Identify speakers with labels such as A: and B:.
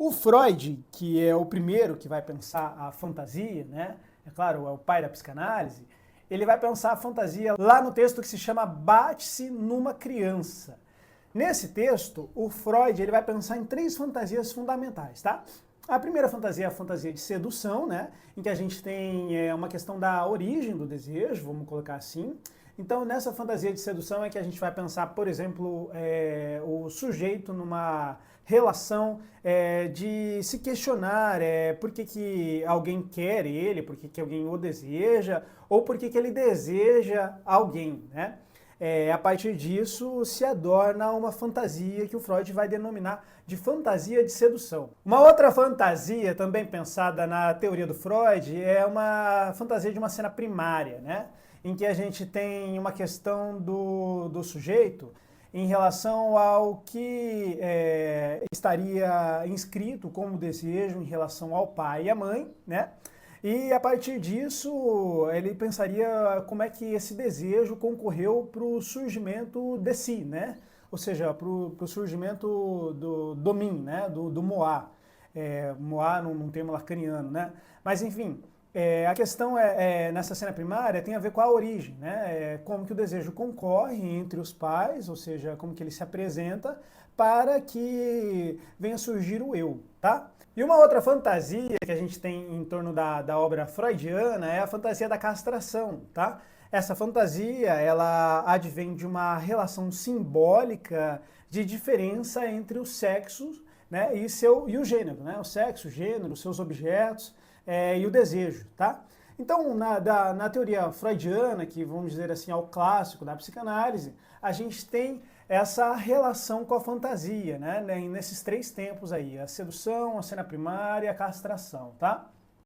A: O Freud, que é o primeiro que vai pensar a fantasia, né? É claro, é o pai da psicanálise, ele vai pensar a fantasia lá no texto que se chama Bate-se numa Criança. Nesse texto, o Freud ele vai pensar em três fantasias fundamentais, tá? A primeira fantasia é a fantasia de sedução, né? Em que a gente tem uma questão da origem do desejo, vamos colocar assim. Então, nessa fantasia de sedução é que a gente vai pensar, por exemplo, o sujeito numa relação de se questionar por que alguém quer ele, por que alguém o deseja, ou por que ele deseja alguém, né? A partir disso se adorna uma fantasia que o Freud vai denominar de fantasia de sedução. Uma outra fantasia, também pensada na teoria do Freud, é uma fantasia de uma cena primária, né? Em que a gente tem uma questão do sujeito em relação ao que estaria inscrito como desejo em relação ao pai e à mãe, né? E a partir disso, ele pensaria como é que esse desejo concorreu para o surgimento de si, né? Ou seja, para o surgimento do mim, né? Do Moá. Moá num termo lacaniano, né? Mas enfim, a questão nessa cena primária tem a ver com a origem, né? Como que o desejo concorre entre os pais, ou seja, como que ele se apresenta para que venha surgir o eu, tá? E uma outra fantasia que a gente tem em torno da obra freudiana é a fantasia da castração, tá? Essa fantasia, ela advém de uma relação simbólica de diferença entre os sexos, né, e o gênero, né? O sexo, o gênero, os seus objetos e o desejo, tá? Então, na teoria freudiana, que vamos dizer assim, é o clássico da psicanálise, a gente tem essa relação com a fantasia, né? Nesses três tempos aí, a sedução, a cena primária e a castração, tá?